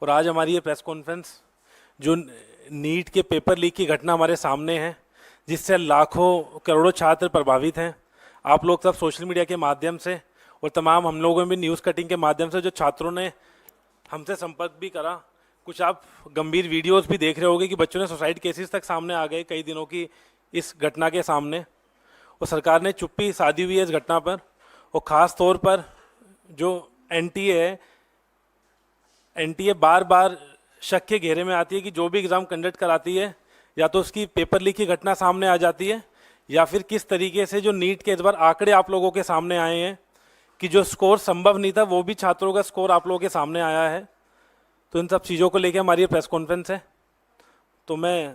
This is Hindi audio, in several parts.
और आज हमारी ये प्रेस कॉन्फ्रेंस जो नीट के पेपर लीक की घटना हमारे सामने है, जिससे लाखों करोड़ों छात्र प्रभावित हैं। आप लोग सब सोशल मीडिया के माध्यम से और तमाम हम लोगों ने भी न्यूज़ कटिंग के माध्यम से जो छात्रों ने हमसे संपर्क भी करा, कुछ आप गंभीर वीडियोस भी देख रहे होंगे कि बच्चों ने सुसाइड केसेस तक सामने आ गए कई दिनों की इस घटना के सामने। और सरकार ने चुप्पी साधी हुई है इस घटना पर। और ख़ास तौर पर जो एनटीए है, एनटीए बार बार शक के घेरे में आती है कि जो भी एग्ज़ाम कंडक्ट कराती है या तो उसकी पेपर लीक की घटना सामने आ जाती है, या फिर किस तरीके से जो नीट के इस बार आंकड़े आप लोगों के सामने आए हैं कि जो स्कोर संभव नहीं था वो भी छात्रों का स्कोर आप लोगों के सामने आया है। तो इन सब चीज़ों को लेकर हमारी ये प्रेस कॉन्फ्रेंस है। तो मैं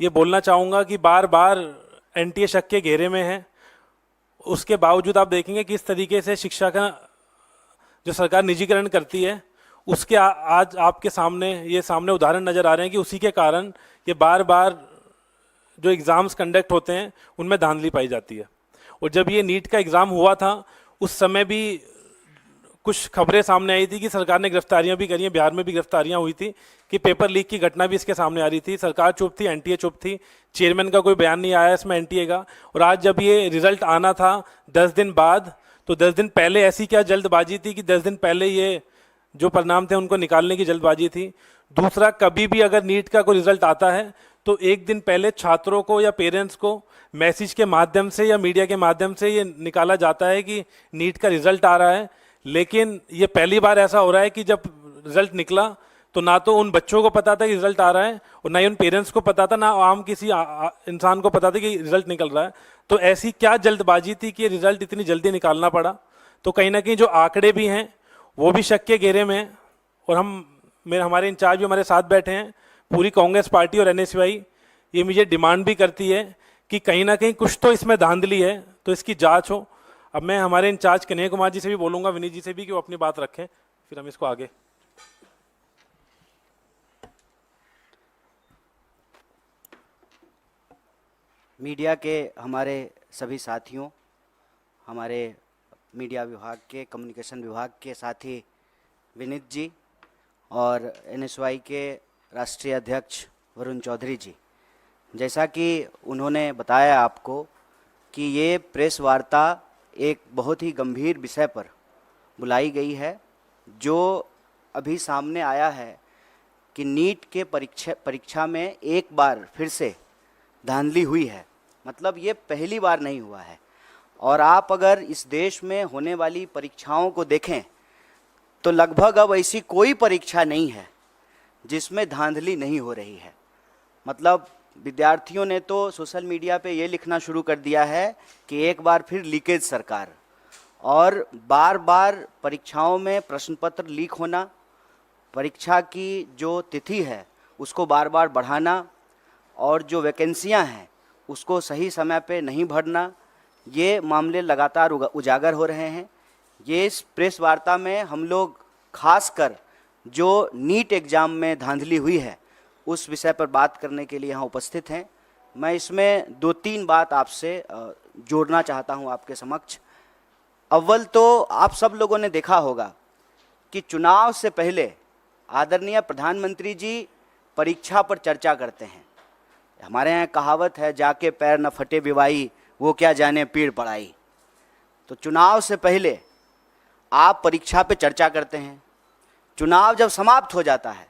ये बोलना चाहूँगा कि बार बार एनटीए शक के घेरे में है, उसके बावजूद आप देखेंगे किस तरीके से शिक्षा का जो सरकार निजीकरण करती है, उसके आज आपके सामने ये उदाहरण नज़र आ रहे हैं कि उसी के कारण ये बार बार जो एग्ज़ाम्स कंडक्ट होते हैं उनमें धांधली पाई जाती है। और जब ये नीट का एग्ज़ाम हुआ था उस समय भी कुछ खबरें सामने आई थी कि सरकार ने गिरफ्तारियां भी करी हैं, बिहार में भी गिरफ्तारियां हुई थी कि पेपर लीक की घटना भी इसके सामने आ रही थी। सरकार चुप थी, एनटीए चुप थी, चेयरमैन का कोई बयान नहीं आया इसमें एनटीए का। और आज जब ये रिजल्ट आना था 10 दिन बाद, तो 10 दिन पहले ऐसी क्या जल्दबाजी थी कि 10 दिन पहले ये जो परिणाम थे उनको निकालने की जल्दबाजी थी। दूसरा, कभी भी अगर नीट का कोई रिजल्ट आता है तो एक दिन पहले छात्रों को या पेरेंट्स को मैसेज के माध्यम से या मीडिया के माध्यम से ये निकाला जाता है कि नीट का रिजल्ट आ रहा है। लेकिन ये पहली बार ऐसा हो रहा है कि जब रिजल्ट निकला तो ना तो उन बच्चों को पता था कि रिजल्ट आ रहा है और ना ही उन पेरेंट्स को पता था, ना आम किसी इंसान को पता था कि रिजल्ट निकल रहा है। तो ऐसी क्या जल्दबाजी थी कि रिजल्ट इतनी जल्दी निकालना पड़ा। तो कहीं ना कहीं जो आंकड़े भी हैं वो भी शक के घेरे में हैं। और हमारे इंचार्ज भी हमारे साथ बैठे हैं, पूरी कांग्रेस पार्टी और एनएसयूआई ये मुझे डिमांड भी करती है कि कहीं ना कहीं कुछ तो इसमें धांधली है, तो इसकी जांच हो। अब मैं हमारे इंचार्ज कन्हैया कुमार जी से भी बोलूंगा, विनीत जी से भी, कि वो अपनी बात रखें, फिर हम इसको आगे। मीडिया के हमारे सभी साथियों, हमारे मीडिया विभाग के, कम्युनिकेशन विभाग के साथी विनीत जी और एनएसयूआई के राष्ट्रीय अध्यक्ष वरुण चौधरी जी, जैसा कि उन्होंने बताया आपको कि ये प्रेस वार्ता एक बहुत ही गंभीर विषय पर बुलाई गई है, जो अभी सामने आया है कि नीट के परीक्षा में एक बार फिर से धांधली हुई है। मतलब ये पहली बार नहीं हुआ है। और आप अगर इस देश में होने वाली परीक्षाओं को देखें तो लगभग अब ऐसी कोई परीक्षा नहीं है जिसमें धांधली नहीं हो रही है। मतलब विद्यार्थियों ने तो सोशल मीडिया पे ये लिखना शुरू कर दिया है कि एक बार फिर लीकेज सरकार, और बार बार परीक्षाओं में प्रश्न पत्र लीक होना, परीक्षा की जो तिथि है उसको बार बार बढ़ाना, और जो वैकेंसियां हैं उसको सही समय पे नहीं भरना, ये मामले लगातार उजागर हो रहे हैं। ये इस प्रेस वार्ता में हम लोग खासकर जो नीट एग्ज़ाम में धांधली हुई है उस विषय पर बात करने के लिए यहाँ उपस्थित हैं। मैं इसमें 2-3 बात आपसे जोड़ना चाहता हूँ आपके समक्ष। अव्वल तो आप सब लोगों ने देखा होगा कि चुनाव से पहले आदरणीय प्रधानमंत्री जी परीक्षा पर चर्चा करते हैं। हमारे यहाँ कहावत है, जाके पैर न फटे बिवाई, वो क्या जाने पीड़ पड़ाई। तो चुनाव से पहले आप परीक्षा पे चर्चा करते हैं। चुनाव जब समाप्त हो जाता है,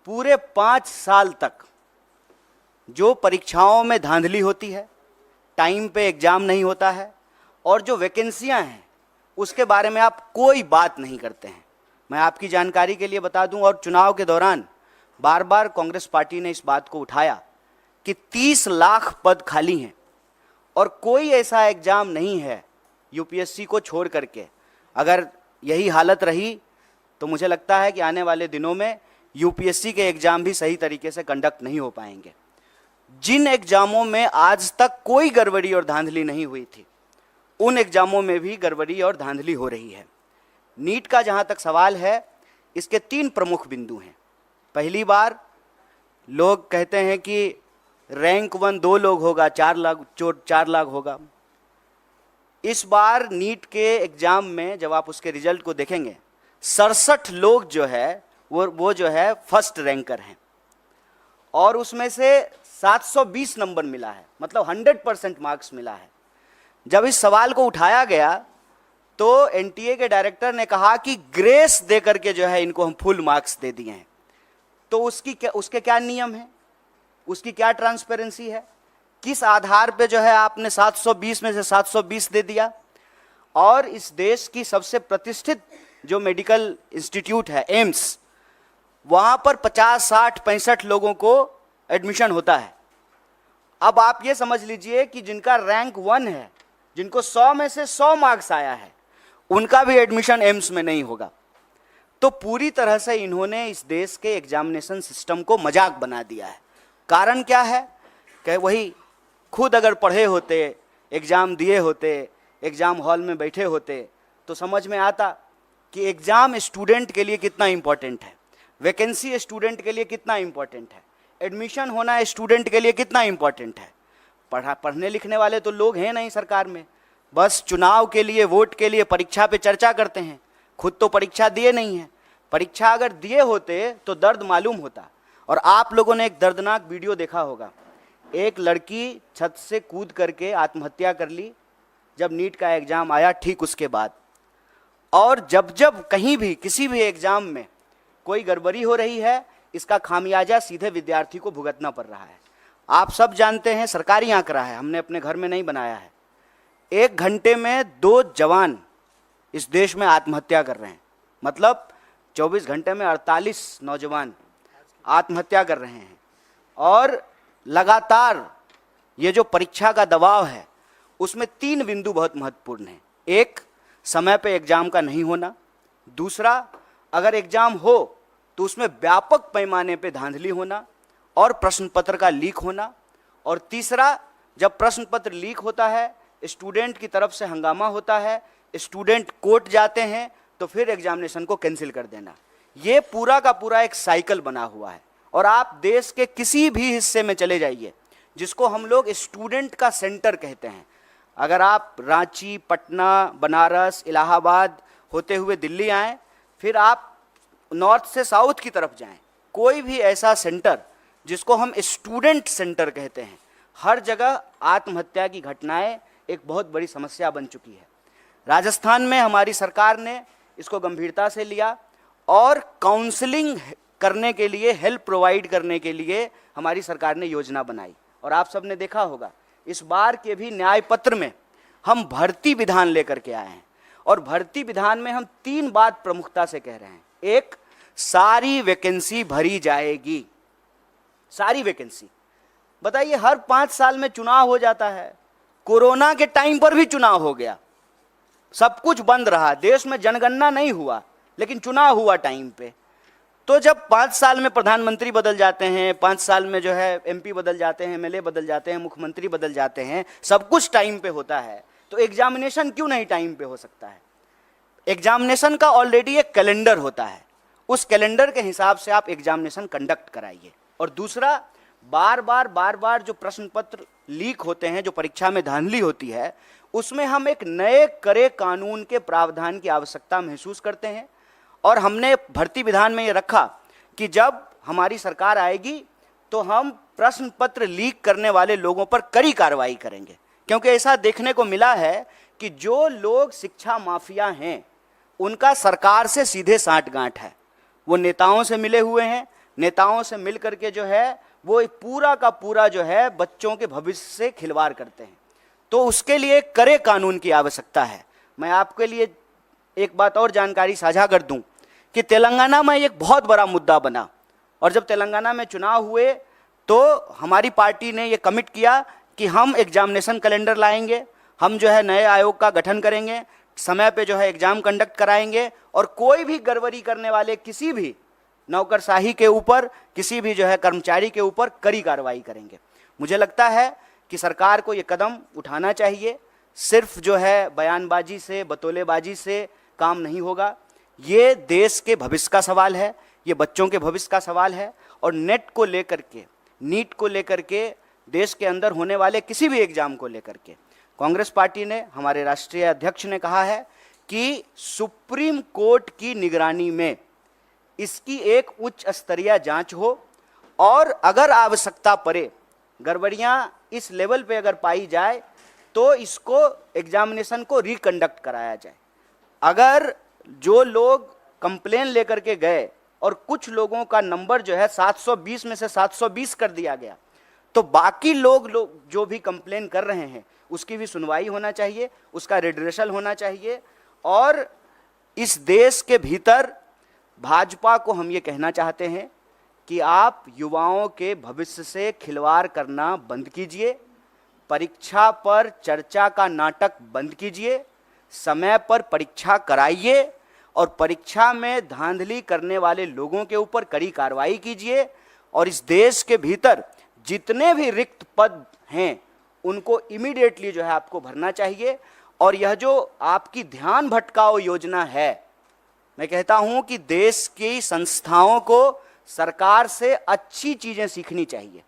पूरे 5 साल तक जो परीक्षाओं में धांधली होती है, टाइम पे एग्ज़ाम नहीं होता है, और जो वैकेंसियां हैं उसके बारे में आप कोई बात नहीं करते हैं। मैं आपकी जानकारी के लिए बता दूं, और चुनाव के दौरान बार बार कांग्रेस पार्टी ने इस बात को उठाया कि 30 लाख पद खाली हैं और कोई ऐसा एग्ज़ाम नहीं है यूपीएससी को छोड़ करके। अगर यही हालत रही तो मुझे लगता है कि आने वाले दिनों में यूपीएससी के एग्ज़ाम भी सही तरीके से कंडक्ट नहीं हो पाएंगे। जिन एग्ज़ामों में आज तक कोई गड़बड़ी और धांधली नहीं हुई थी, उन एग्ज़ामों में भी गड़बड़ी और धांधली हो रही है। नीट का जहाँ तक सवाल है, इसके 3 प्रमुख बिंदु हैं। पहली बार लोग कहते हैं कि रैंक 1 2 लोग होगा, 4 लाख होगा। इस बार नीट के एग्ज़ाम में जब आप उसके रिजल्ट को देखेंगे, 67 लोग जो है वो जो है फर्स्ट रैंकर हैं और उसमें से 720 नंबर मिला है, मतलब 100% मार्क्स मिला है। जब इस सवाल को उठाया गया तो एनटीए के डायरेक्टर ने कहा कि ग्रेस दे करके जो है इनको हम फुल मार्क्स दे दिए हैं। तो उसके क्या नियम है, उसकी क्या ट्रांसपेरेंसी है, किस आधार पे जो है आपने 720 में से 720 दे दिया? और इस देश की सबसे प्रतिष्ठित जो मेडिकल इंस्टीट्यूट है एम्स, वहां पर 50, 60, 65 लोगों को एडमिशन होता है। अब आप ये समझ लीजिए कि जिनका रैंक 1 है, जिनको 100 में से 100 मार्क्स आया है, उनका भी एडमिशन एम्स में नहीं होगा। तो पूरी तरह से इन्होंने इस देश के एग्जामिनेशन सिस्टम को मजाक बना दिया है। कारण क्या है कि वही खुद अगर पढ़े होते, एग्ज़ाम दिए होते, एग्ज़ाम हॉल में बैठे होते तो समझ में आता कि एग्ज़ाम स्टूडेंट के लिए कितना इम्पोर्टेंट है, वैकेंसी स्टूडेंट के लिए कितना इम्पोर्टेंट है, एडमिशन होना स्टूडेंट के लिए कितना इम्पोर्टेंट है। पढ़ने लिखने वाले तो लोग हैं नहीं सरकार में, बस चुनाव के लिए, वोट के लिए परीक्षा पे चर्चा करते हैं, खुद तो परीक्षा दिए नहीं हैं। परीक्षा अगर दिए होते तो दर्द मालूम होता। और आप लोगों ने एक दर्दनाक वीडियो देखा होगा, एक लड़की छत से कूद करके आत्महत्या कर ली जब नीट का एग्ज़ाम आया ठीक उसके बाद। और जब जब कहीं भी किसी भी एग्ज़ाम में कोई गड़बड़ी हो रही है, इसका खामियाजा सीधे विद्यार्थी को भुगतना पड़ रहा है। आप सब जानते हैं, सरकारी आंकड़ा है, हमने अपने घर में नहीं बनाया है, 1 घंटे में 2 जवान इस देश में आत्महत्या कर रहे हैं। मतलब 24 घंटे में 48 नौजवान आत्महत्या कर रहे हैं। और लगातार ये जो परीक्षा का दबाव है उसमें 3 बिंदु बहुत महत्वपूर्ण हैं। एक, समय पे एग्ज़ाम का नहीं होना। दूसरा, अगर एग्ज़ाम हो तो उसमें व्यापक पैमाने पे धांधली होना और प्रश्न पत्र का लीक होना। और तीसरा, जब प्रश्न पत्र लीक होता है, स्टूडेंट की तरफ से हंगामा होता है, स्टूडेंट कोर्ट जाते हैं, तो फिर एग्जामिनेशन को कैंसिल कर देना। ये पूरा का पूरा एक साइकिल बना हुआ है। और आप देश के किसी भी हिस्से में चले जाइए जिसको हम लोग स्टूडेंट का सेंटर कहते हैं, अगर आप रांची, पटना, बनारस, इलाहाबाद होते हुए दिल्ली आएँ, फिर आप नॉर्थ से साउथ की तरफ जाएं, कोई भी ऐसा सेंटर जिसको हम स्टूडेंट सेंटर कहते हैं, हर जगह आत्महत्या की घटनाएं एक बहुत बड़ी समस्या बन चुकी है। राजस्थान में हमारी सरकार ने इसको गंभीरता से लिया और काउंसलिंग करने के लिए, हेल्प प्रोवाइड करने के लिए हमारी सरकार ने योजना बनाई। और आप सब ने देखा होगा, इस बार के भी न्याय पत्र में हम भर्ती विधान लेकर के आए हैं। और भर्ती विधान में हम 3 बात प्रमुखता से कह रहे हैं। एक, सारी वैकेंसी भरी जाएगी, सारी वैकेंसी। बताइए, हर 5 साल में चुनाव हो जाता है, कोरोना के टाइम पर भी चुनाव हो गया, सब कुछ बंद रहा, देश में जनगणना नहीं हुआ, लेकिन चुनाव हुआ टाइम पे। तो जब 5 साल में प्रधानमंत्री बदल जाते हैं, 5 साल में जो है एमपी बदल जाते हैं, एमएलए बदल जाते हैं, मुख्यमंत्री बदल जाते हैं, सब कुछ टाइम पे होता है, तो एग्जामिनेशन क्यों नहीं टाइम पे हो सकता है? एग्जामिनेशन का ऑलरेडी एक कैलेंडर होता है, उस कैलेंडर के हिसाब से आप एग्जामिनेशन कंडक्ट कराइए। और दूसरा, बार बार जो प्रश्न पत्र लीक होते हैं, जो परीक्षा में धांधली होती है, उसमें हम एक नए करे कानून के प्रावधान की आवश्यकता महसूस करते हैं। और हमने भर्ती विधान में ये रखा कि जब हमारी सरकार आएगी तो हम प्रश्न पत्र लीक करने वाले लोगों पर कड़ी कार्रवाई करेंगे। क्योंकि ऐसा देखने को मिला है कि जो लोग शिक्षा माफिया हैं, उनका सरकार से सीधे साठगांठ है। वो नेताओं से मिले हुए हैं, नेताओं से मिल करके जो है वो पूरा का पूरा जो है बच्चों के भविष्य से खिलवाड़ करते हैं। तो उसके लिए कड़े कानून की आवश्यकता है। मैं आपके लिए एक बात और जानकारी साझा कर दूं कि तेलंगाना में एक बहुत बड़ा मुद्दा बना, और जब तेलंगाना में चुनाव हुए तो हमारी पार्टी ने ये कमिट किया कि हम एग्जामिनेशन कैलेंडर लाएंगे, हम जो है नए आयोग का गठन करेंगे, समय पे जो है एग्जाम कंडक्ट कराएंगे, और कोई भी गड़बड़ी करने वाले किसी भी नौकरशाही के ऊपर, किसी भी जो है कर्मचारी के ऊपर कड़ी कार्रवाई करेंगे। मुझे लगता है कि सरकार को ये कदम उठाना चाहिए। सिर्फ जो है बयानबाजी से, बतौलेबाजी से काम नहीं होगा। ये देश के भविष्य का सवाल है, ये बच्चों के भविष्य का सवाल है। और नेट को लेकर के, नीट को लेकर के, देश के अंदर होने वाले किसी भी एग्जाम को लेकर के कांग्रेस पार्टी ने, हमारे राष्ट्रीय अध्यक्ष ने कहा है कि सुप्रीम कोर्ट की निगरानी में इसकी एक उच्च स्तरीय जांच हो और अगर आवश्यकता पड़े, गड़बड़ियां इस लेवल पे अगर पाई जाए तो इसको एग्जामिनेशन को रिकंडक्ट कराया जाए। अगर जो लोग कंप्लेन लेकर के गए और कुछ लोगों का नंबर जो है 720 में से 720 कर दिया गया, तो बाकी लोग जो भी कंप्लेन कर रहे हैं उसकी भी सुनवाई होना चाहिए, उसका रिड्रेसल होना चाहिए। और इस देश के भीतर भाजपा को हम ये कहना चाहते हैं कि आप युवाओं के भविष्य से खिलवाड़ करना बंद कीजिए, परीक्षा पर चर्चा का नाटक बंद कीजिए, समय पर परीक्षा कराइए और परीक्षा में धांधली करने वाले लोगों के ऊपर कड़ी कार्रवाई कीजिए। और इस देश के भीतर जितने भी रिक्त पद हैं उनको इमीडिएटली जो है आपको भरना चाहिए। और यह जो आपकी ध्यान भटकाओ योजना है, मैं कहता हूं कि देश की संस्थाओं को सरकार से अच्छी चीजें सीखनी चाहिए।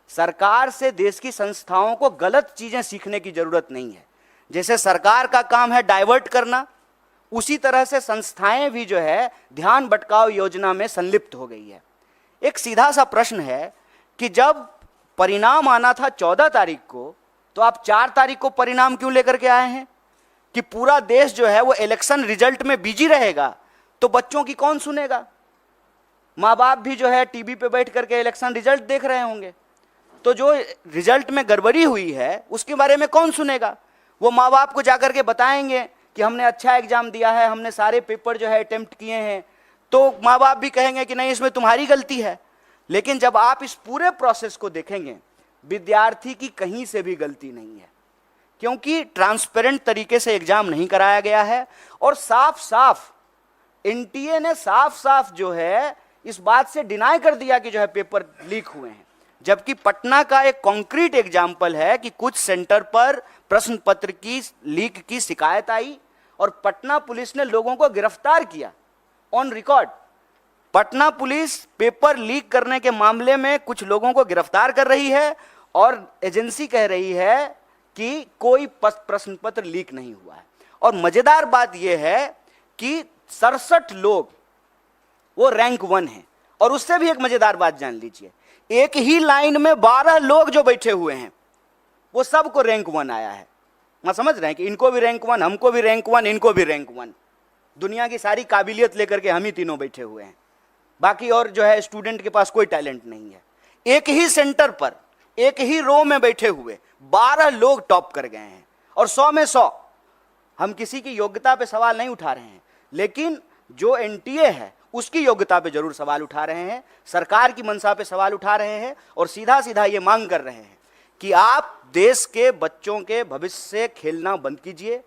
सरकार से देश की संस्थाओं को गलत चीजें सीखने की जरूरत नहीं है। जैसे सरकार का काम है डाइवर्ट करना, उसी तरह से संस्थाएं भी जो है ध्यान भटकाओ योजना में संलिप्त हो गई है। एक सीधा सा प्रश्न है कि जब परिणाम आना था 14 तारीख को, तो आप 4 तारीख को परिणाम क्यों लेकर के आए हैं? कि पूरा देश जो है वो इलेक्शन रिजल्ट में बिजी रहेगा तो बच्चों की कौन सुनेगा? माँ बाप भी जो है टीवी पे बैठ करके इलेक्शन रिजल्ट देख रहे होंगे, तो जो रिजल्ट में गड़बड़ी हुई है उसके बारे में कौन सुनेगा? वो माँ बाप को जाकर के बताएंगे कि हमने अच्छा एग्जाम दिया है, हमने सारे पेपर जो है अटेम्प्ट किए हैं, तो माँ बाप भी कहेंगे कि नहीं, इसमें तुम्हारी गलती है। लेकिन जब आप इस पूरे प्रोसेस को देखेंगे, विद्यार्थी की कहीं से भी गलती नहीं है, क्योंकि ट्रांसपेरेंट तरीके से एग्जाम नहीं कराया गया है। और साफ साफ एनटीए ने साफ साफ जो है इस बात से डिनाई कर दिया कि जो है पेपर लीक हुए हैं। जबकि पटना का एक कॉन्क्रीट एग्जाम्पल है कि कुछ सेंटर पर प्रश्न पत्र की लीक की शिकायत आई और पटना पुलिस ने लोगों को गिरफ्तार किया on record. Patna police paper leak करने के मामले में कुछ लोगों को गिरफ्तार कर रही है और एजेंसी कह रही है कि कोई प्रश्न पत्र लीक नहीं हुआ है। और मजेदार बात यह है कि 67 लोग वो रैंक 1 है। और उससे भी एक मजेदार बात जान लीजिए, एक ही लाइन में 12 लोग जो बैठे हुए हैं वो सबको रैंक 1 आया है। मैं समझ रहे हैं कि इनको भी रैंक 1, हमको भी रैंक 1, इनको भी रैंक 1। दुनिया की सारी काबिलियत लेकर के हम ही तीनों बैठे हुए हैं, बाकी और जो है स्टूडेंट के पास कोई टैलेंट नहीं है। एक ही सेंटर पर एक ही रो में बैठे हुए 12 लोग टॉप कर गए हैं। और 100 में 100। हम किसी की योग्यता पे सवाल नहीं उठा रहे हैं, लेकिन जो एनटीए है उसकी योग्यता पे जरूर सवाल उठा रहे हैं, सरकार की मंशा पे सवाल उठा रहे हैं और सीधा सीधा ये मांग कर रहे हैं कि आप देश के बच्चों के भविष्य से खेलना बंद कीजिए,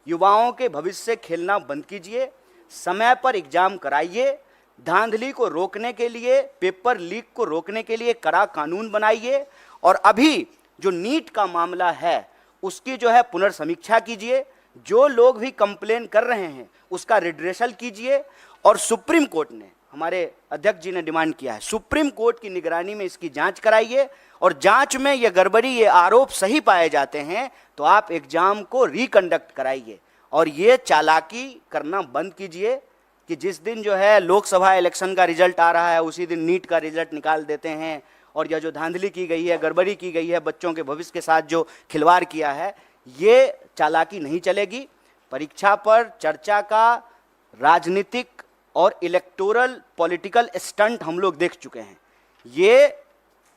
युवाओं के भविष्य से खेलना बंद कीजिए, समय पर एग्जाम कराइए, धांधली को रोकने के लिए, पेपर लीक को रोकने के लिए कड़ा कानून बनाइए। और अभी जो नीट का मामला है उसकी जो है पुनर्समीक्षा कीजिए, जो लोग भी कंप्लेन कर रहे हैं उसका रिड्रेसल कीजिए। और सुप्रीम कोर्ट ने, हमारे अध्यक्ष जी ने डिमांड किया है, सुप्रीम कोर्ट की निगरानी में इसकी जांच कराइए और जांच में ये गड़बड़ी, ये आरोप सही पाए जाते हैं तो आप एग्जाम को रिकंडक्ट कराइए। और ये चालाकी करना बंद कीजिए कि जिस दिन जो है लोकसभा इलेक्शन का रिजल्ट आ रहा है उसी दिन नीट का रिजल्ट निकाल देते हैं। और यह जो धांधली की गई है, गड़बड़ी की गई है, बच्चों के भविष्य के साथ जो खिलवाड़ किया है, ये चालाकी नहीं चलेगी। परीक्षा पर चर्चा का राजनीतिक और इलेक्टोरल पॉलिटिकल स्टंट हम लोग देख चुके हैं। ये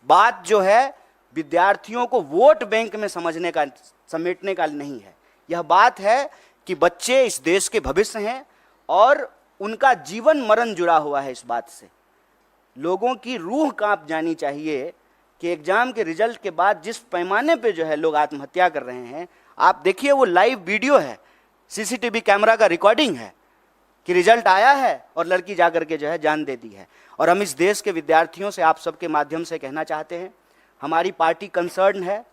बात जो है विद्यार्थियों को वोट बैंक में समझने का, समेटने का नहीं है। यह बात है कि बच्चे इस देश के भविष्य हैं और उनका जीवन मरण जुड़ा हुआ है इस बात से। लोगों की रूह कांप जानी चाहिए कि एग्जाम के रिजल्ट के बाद जिस पैमाने पे जो है लोग आत्महत्या कर रहे हैं, आप देखिए, वो लाइव वीडियो है, सीसीटीवी कैमरा का रिकॉर्डिंग है कि रिजल्ट आया है और लड़की जाकर के जो है जान दे दी है। और हम इस देश के विद्यार्थियों से आप सबके माध्यम से कहना चाहते हैं, हमारी पार्टी कंसर्न है।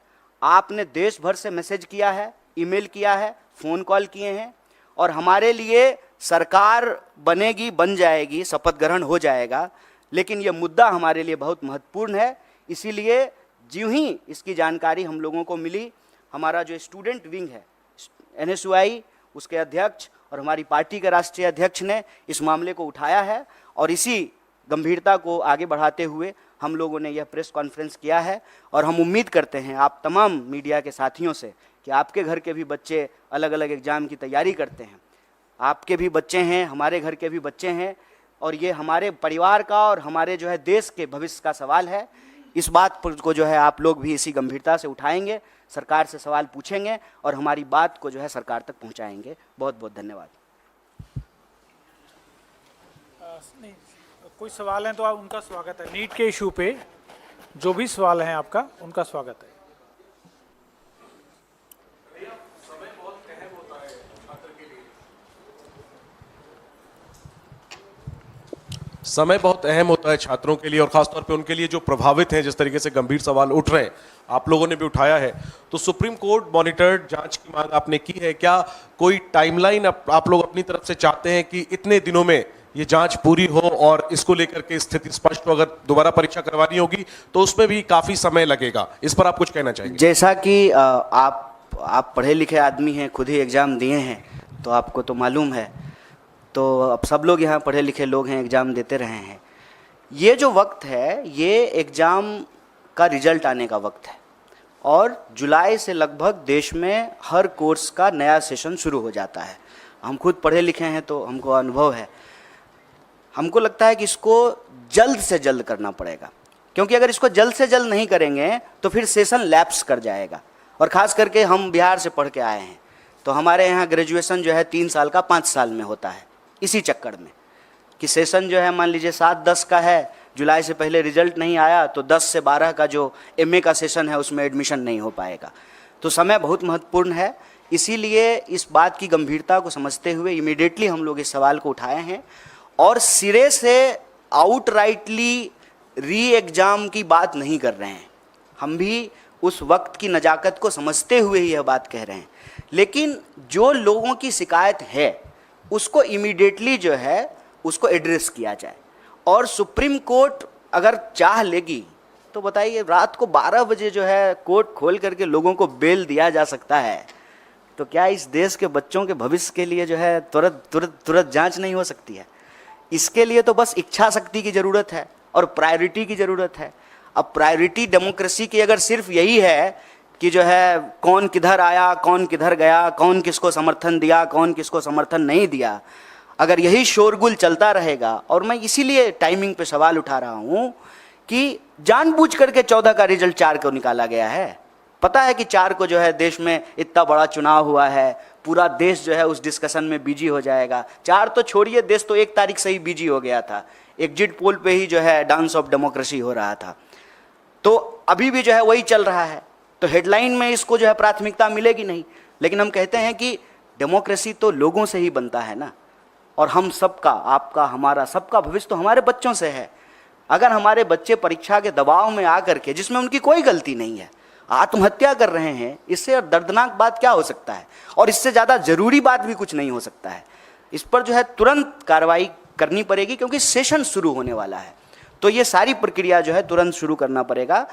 आपने देश भर से मैसेज किया है, ईमेल किया है, फ़ोन कॉल किए हैं और हमारे लिए सरकार बनेगी, बन जाएगी, शपथ ग्रहण हो जाएगा, लेकिन यह मुद्दा हमारे लिए बहुत महत्वपूर्ण है। इसीलिए ज्यों ही इसकी जानकारी हम लोगों को मिली, हमारा जो स्टूडेंट विंग है एनएसयूआई, उसके अध्यक्ष और हमारी पार्टी के राष्ट्रीय अध्यक्ष ने इस मामले को उठाया है और इसी गंभीरता को आगे बढ़ाते हुए हम लोगों ने यह प्रेस कॉन्फ्रेंस किया है। और हम उम्मीद करते हैं आप तमाम मीडिया के साथियों से कि आपके घर के भी बच्चे अलग अलग एग्ज़ाम की तैयारी करते हैं, आपके भी बच्चे हैं, हमारे घर के भी बच्चे हैं, और ये हमारे परिवार का और हमारे जो है देश के भविष्य का सवाल है। इस बात को जो है आप लोग भी इसी गंभीरता से उठाएंगे, सरकार से सवाल पूछेंगे और हमारी बात को जो है सरकार तक पहुंचाएंगे। बहुत बहुत धन्यवाद। नहीं, कोई सवाल है तो आप उनका स्वागत है। नीट के इशू पे जो भी सवाल हैं आपका, उनका स्वागत है। समय बहुत अहम होता है छात्रों के लिए और खासतौर पे उनके लिए जो प्रभावित हैं। जिस तरीके से गंभीर सवाल उठ रहे हैं, आप लोगों ने भी उठाया है, तो सुप्रीम कोर्ट मॉनिटर्ड जांच की मांग आपने की है। क्या कोई टाइमलाइन आप लोग अपनी तरफ से चाहते हैं कि इतने दिनों में ये जांच पूरी हो और इसको लेकर के स्थिति स्पष्ट हो? अगर दोबारा परीक्षा करवानी होगी तो उसमें भी काफी समय लगेगा, इस पर आप कुछ कहना चाहेंगे? जैसा कि आप पढ़े लिखे आदमी हैं, खुद ही एग्ज़ाम दिए हैं, तो आपको तो मालूम है। तो अब सब लोग यहाँ पढ़े लिखे लोग हैं, एग्ज़ाम देते रहे हैं। ये जो वक्त है, ये एग्ज़ाम का रिजल्ट आने का वक्त है और जुलाई से लगभग देश में हर कोर्स का नया सेशन शुरू हो जाता है। हम खुद पढ़े लिखे हैं तो हमको अनुभव है। हमको लगता है कि इसको जल्द से जल्द करना पड़ेगा, क्योंकि अगर इसको जल्द से जल्द नहीं करेंगे तो फिर सेशन लैप्स कर जाएगा। और ख़ास करके हम बिहार से पढ़ के आए हैं, तो हमारे यहाँ ग्रेजुएशन जो है 3 साल का 5 साल में होता है। इसी चक्कर में कि सेशन जो है मान लीजिए 7-10 का है, जुलाई से पहले रिजल्ट नहीं आया तो 10 से 12 का जो एमए का सेशन है उसमें एडमिशन नहीं हो पाएगा। तो समय बहुत महत्वपूर्ण है। इसीलिए इस बात की गंभीरता को समझते हुए इमीडिएटली हम लोग इस सवाल को उठाए हैं और सिरे से आउटराइटली री एग्ज़ाम की बात नहीं कर रहे हैं। हम भी उस वक्त की नज़ाकत को समझते हुए ही यह बात कह रहे हैं, लेकिन जो लोगों की शिकायत है उसको इमीडिएटली जो है उसको एड्रेस किया जाए। और सुप्रीम कोर्ट अगर चाह लेगी तो बताइए, रात को 12 बजे जो है कोर्ट खोल करके लोगों को बेल दिया जा सकता है, तो क्या इस देश के बच्चों के भविष्य के लिए जो है तुरंत जांच नहीं हो सकती है? इसके लिए तो बस इच्छा शक्ति की ज़रूरत है और प्रायोरिटी की ज़रूरत है। अब प्रायोरिटी डेमोक्रेसी की अगर सिर्फ यही है कि जो है कौन किधर आया, कौन किधर गया, कौन किसको समर्थन दिया, कौन किसको समर्थन नहीं दिया, अगर यही शोरगुल चलता रहेगा, और मैं इसीलिए टाइमिंग पे सवाल उठा रहा हूँ कि जानबूझ करके 14 का रिजल्ट 4 को निकाला गया है। पता है कि 4 को जो है देश में इतना बड़ा चुनाव हुआ है, पूरा देश जो है उस डिस्कशन में बिजी हो जाएगा। 4 तो छोड़िए, देश तो 1 तारीख से ही बिजी हो गया था। एग्जिट पोल पे ही जो है डांस ऑफ डेमोक्रेसी हो रहा था। तो अभी भी जो है वही चल रहा है, तो हेडलाइन में इसको जो है प्राथमिकता मिलेगी नहीं। लेकिन हम कहते हैं कि डेमोक्रेसी तो लोगों से ही बनता है ना, और हम सबका, आपका, हमारा, सबका भविष्य तो हमारे बच्चों से है। अगर हमारे बच्चे परीक्षा के दबाव में आकर के, जिसमें उनकी कोई गलती नहीं है, आत्महत्या कर रहे हैं, इससे दर्दनाक बात क्या हो सकता है? और इससे ज़्यादा ज़रूरी बात भी कुछ नहीं हो सकता है। इस पर जो है तुरंत कार्रवाई करनी पड़ेगी, क्योंकि सेशन शुरू होने वाला है। तो ये सारी प्रक्रिया जो है तुरंत शुरू करना पड़ेगा।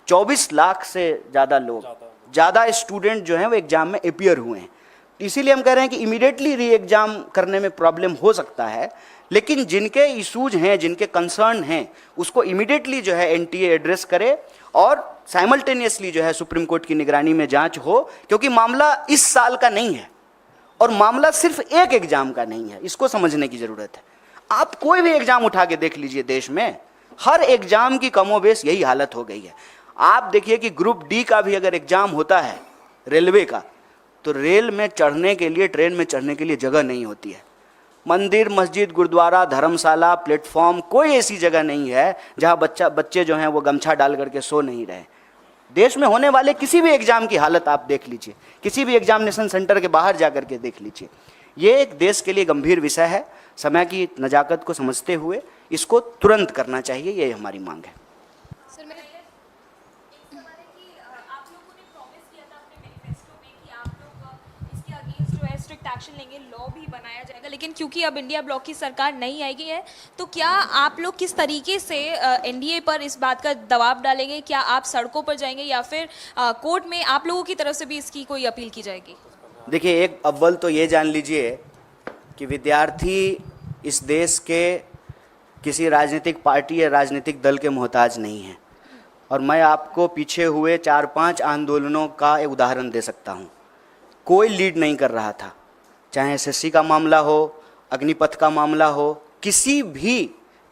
24 लाख से ज़्यादा लोग, ज़्यादा स्टूडेंट जो हैं वो एग्ज़ाम में अपीयर हुए हैं। इसीलिए हम कह रहे हैं कि इमीडिएटली री एग्ज़ाम करने में प्रॉब्लम हो सकता है, लेकिन जिनके इशूज हैं, जिनके कंसर्न हैं, उसको इमीडिएटली जो है एनटीए एड्रेस करे और साइमल्टेनियसली जो है सुप्रीम कोर्ट की निगरानी में जांच हो, क्योंकि मामला इस साल का नहीं है और मामला सिर्फ एक एग्ज़ाम का नहीं है। इसको समझने की ज़रूरत है। आप कोई भी एग्ज़ाम उठा के देख लीजिए, देश में हर एग्ज़ाम की कमोबेश यही हालत हो गई है। आप देखिए कि ग्रुप डी का भी अगर एग्ज़ाम होता है रेलवे का, तो रेल में चढ़ने के लिए, ट्रेन में चढ़ने के लिए जगह नहीं होती है। मंदिर, मस्जिद, गुरुद्वारा, धर्मशाला, प्लेटफॉर्म, कोई ऐसी जगह नहीं है जहां बच्चे जो हैं वो गमछा डाल करके सो नहीं रहे। देश में होने वाले किसी भी एग्ज़ाम की हालत आप देख लीजिए, किसी भी एग्जामिनेशन सेंटर के बाहर जा करके देख लीजिए। ये एक देश के लिए गंभीर विषय है। समय की नज़ाकत को समझते हुए इसको तुरंत करना चाहिए, ये हमारी मांग है। सर, मेरा एक सवाल है कि आप लोगों ने प्रॉमिस किया था अपने मैनिफेस्टो में कि आप लोग इसके अगेंस्ट जो है स्ट्रिक्ट एक्शन लेंगे, लॉ भी बनाया जाएगा, लेकिन क्योंकि अब इंडिया ब्लॉक की सरकार नहीं आएगी है, तो क्या आप लोग किस तरीके से एनडीए पर इस बात का दबाव डालेंगे? क्या आप सड़कों पर जाएंगे या फिर कोर्ट में आप लोगों की तरफ से भी इसकी कोई अपील की जाएगी? देखिए, एक अव्वल तो ये जान लीजिए कि विद्यार्थी इस देश के किसी राजनीतिक पार्टी या राजनीतिक दल के मोहताज नहीं हैं। और मैं आपको पीछे हुए 4-5 आंदोलनों का एक उदाहरण दे सकता हूँ। कोई लीड नहीं कर रहा था, चाहे एसएससी का मामला हो, अग्निपथ का मामला हो, किसी भी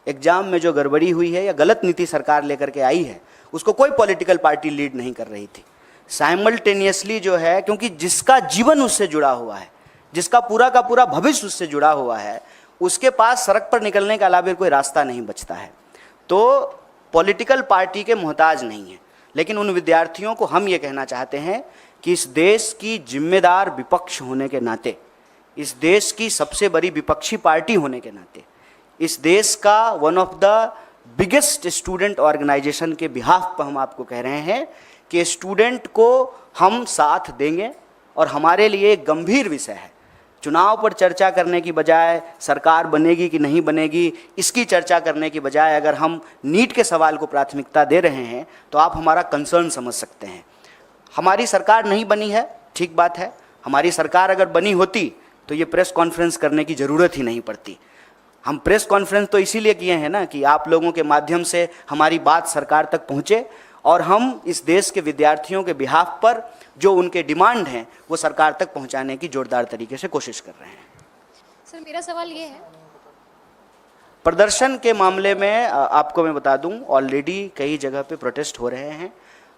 एग्ज़ाम में जो गड़बड़ी हुई है या गलत नीति सरकार लेकर के आई है, उसको कोई पॉलिटिकल पार्टी लीड नहीं कर रही थी। साइमल्टेनियसली जो है, क्योंकि जिसका जीवन उससे जुड़ा हुआ है, जिसका पूरा का पूरा भविष्य उससे जुड़ा हुआ है, उसके पास सड़क पर निकलने के अलावा कोई रास्ता नहीं बचता है। तो पॉलिटिकल पार्टी के मोहताज नहीं है। लेकिन उन विद्यार्थियों को हम ये कहना चाहते हैं कि इस देश की जिम्मेदार विपक्ष होने के नाते, इस देश की सबसे बड़ी विपक्षी पार्टी होने के नाते, इस देश का one of the biggest student organisation के बिहाफ पर हम आपको कह रहे हैं कि स्टूडेंट को हम साथ देंगे। और हमारे लिए एक गंभीर विषय है, चुनाव पर चर्चा करने की बजाय, सरकार बनेगी कि नहीं बनेगी इसकी चर्चा करने की बजाय, अगर हम नीट के सवाल को प्राथमिकता दे रहे हैं तो आप हमारा कंसर्न समझ सकते हैं। हमारी सरकार नहीं बनी है, ठीक बात है। हमारी सरकार अगर बनी होती तो ये प्रेस कॉन्फ्रेंस करने की ज़रूरत ही नहीं पड़ती। हम प्रेस कॉन्फ्रेंस तो इसीलिए किए हैं ना कि आप लोगों के माध्यम से हमारी बात सरकार तक पहुँचे और हम इस देश के विद्यार्थियों के बिहाफ पर जो उनके डिमांड हैं वो सरकार तक पहुंचाने की जोरदार तरीके से कोशिश कर रहे हैं। सर मेरा सवाल ये है, प्रदर्शन के मामले में आपको मैं बता दूं, ऑलरेडी कई जगह पे प्रोटेस्ट हो रहे हैं।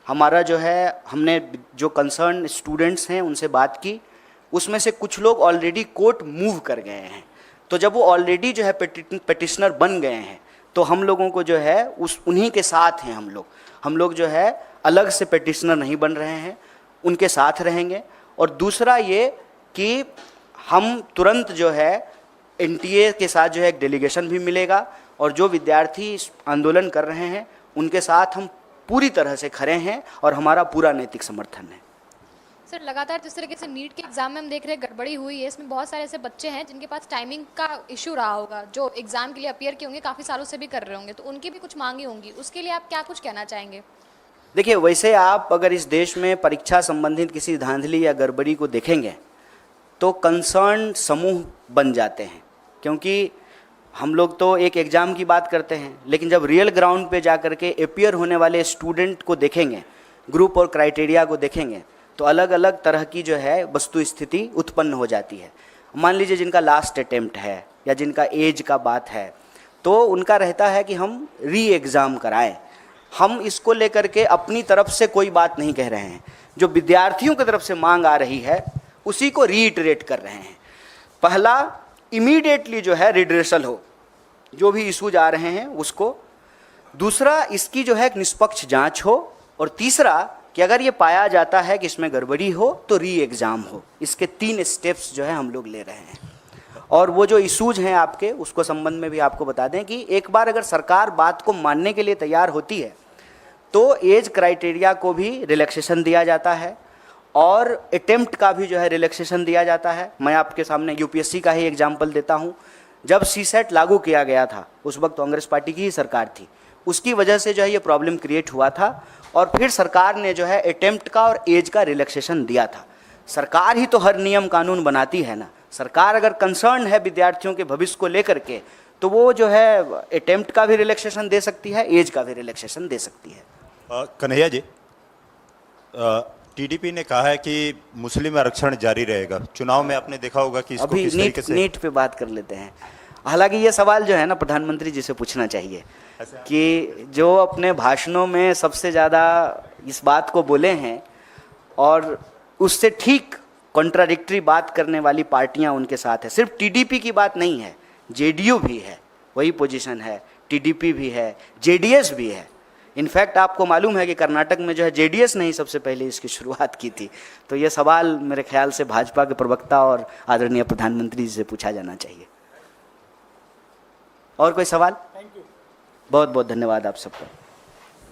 हमारा जो है, हमने जो कंसर्न स्टूडेंट्स हैं उनसे बात की, उसमें से कुछ लोग ऑलरेडी कोर्ट मूव कर गए हैं। तो जब वो ऑलरेडी जो है पेटिशनर बन गए हैं तो हम लोगों को जो है उन्हीं के साथ हैं हम लोग जो है अलग से पेटिशनर नहीं बन रहे हैं, उनके साथ रहेंगे। और दूसरा ये कि हम तुरंत जो है एनटीए के साथ जो है एक डेलीगेशन भी मिलेगा और जो विद्यार्थी आंदोलन कर रहे हैं उनके साथ हम पूरी तरह से खड़े हैं और हमारा पूरा नैतिक समर्थन है। सर लगातार जिस तरीके से नीट के एग्जाम में हम देख रहे हैं गड़बड़ी हुई है, इसमें बहुत सारे ऐसे बच्चे हैं जिनके पास टाइमिंग का इशू रहा होगा, जो एग्जाम के लिए अपीयर किए होंगे, काफ़ी सालों से भी कर रहे होंगे, तो उनकी भी कुछ मांगे होंगी, उसके लिए आप क्या कुछ कहना चाहेंगे? देखिए, वैसे आप अगर इस देश में परीक्षा संबंधित किसी धांधली या गड़बड़ी को देखेंगे तो कंसर्न समूह बन जाते हैं। क्योंकि हम लोग तो एक एग्ज़ाम की बात करते हैं, लेकिन जब रियल ग्राउंड पे जा कर के अपीयर होने वाले स्टूडेंट को देखेंगे, ग्रुप और क्राइटेरिया को देखेंगे, तो अलग अलग तरह की जो है वस्तु स्थिति उत्पन्न हो जाती है। मान लीजिए जिनका लास्ट अटेम्प्ट है या जिनका एज का बात है, तो उनका रहता है कि हम री एग्ज़ाम कराएं। हम इसको लेकर के अपनी तरफ से कोई बात नहीं कह रहे हैं, जो विद्यार्थियों की तरफ से मांग आ रही है उसी को रीइटरेट कर रहे हैं। पहला, इमीडिएटली जो है रिड्रेसल हो, जो भी इशूज आ रहे हैं उसको। दूसरा, इसकी जो है एक निष्पक्ष जांच हो। और तीसरा कि अगर ये पाया जाता है कि इसमें गड़बड़ी हो तो री एग्ज़ाम हो। इसके 3 स्टेप्स जो है हम लोग ले रहे हैं। और वो जो इशूज हैं आपके, उसको संबंध में भी आपको बता दें कि एक बार अगर सरकार बात को मानने के लिए तैयार होती है तो एज क्राइटेरिया को भी रिलैक्सेशन दिया जाता है और अटेम्प्ट का भी जो है रिलैक्सेशन दिया जाता है। मैं आपके सामने यूपीएससी का ही एग्जाम्पल देता हूँ। जब सीसेट लागू किया गया था उस वक्त कांग्रेस पार्टी की ही सरकार थी, उसकी वजह से जो है ये प्रॉब्लम क्रिएट हुआ था और फिर सरकार ने जो है अटेम्प्ट का और एज का रिलैक्सेशन दिया था। सरकार ही तो हर नियम कानून बनाती है ना। सरकार अगर कंसर्न है विद्यार्थियों के भविष्य को लेकर के तो वो जो है अटेम्प्ट का भी रिलैक्सेशन दे सकती है, एज का भी रिलैक्सेशन दे सकती है। कन्हैया जी, टीडीपी ने कहा है कि मुस्लिम आरक्षण जारी रहेगा। चुनाव में आपने देखा होगा कि इसको अभी किस तरीके से नीट पे बात कर लेते हैं। हालांकि ये सवाल जो है ना प्रधानमंत्री जी से पूछना चाहिए कि जो अपने भाषणों में सबसे ज़्यादा इस बात को बोले हैं और उससे ठीक कॉन्ट्राडिक्टरी बात करने वाली पार्टियां उनके साथ है। सिर्फ टीडीपी की बात नहीं है, जेडीयू भी है, वही पोजीशन है, टीडीपी भी है, जेडीएस भी है। इनफैक्ट आपको मालूम है कि कर्नाटक में जो है जेडीएस ने ही सबसे पहले इसकी शुरुआत की थी। तो ये सवाल मेरे ख्याल से भाजपा के प्रवक्ता और आदरणीय प्रधानमंत्री जी से पूछा जाना चाहिए। और कोई सवाल? बहुत बहुत धन्यवाद आप सबका।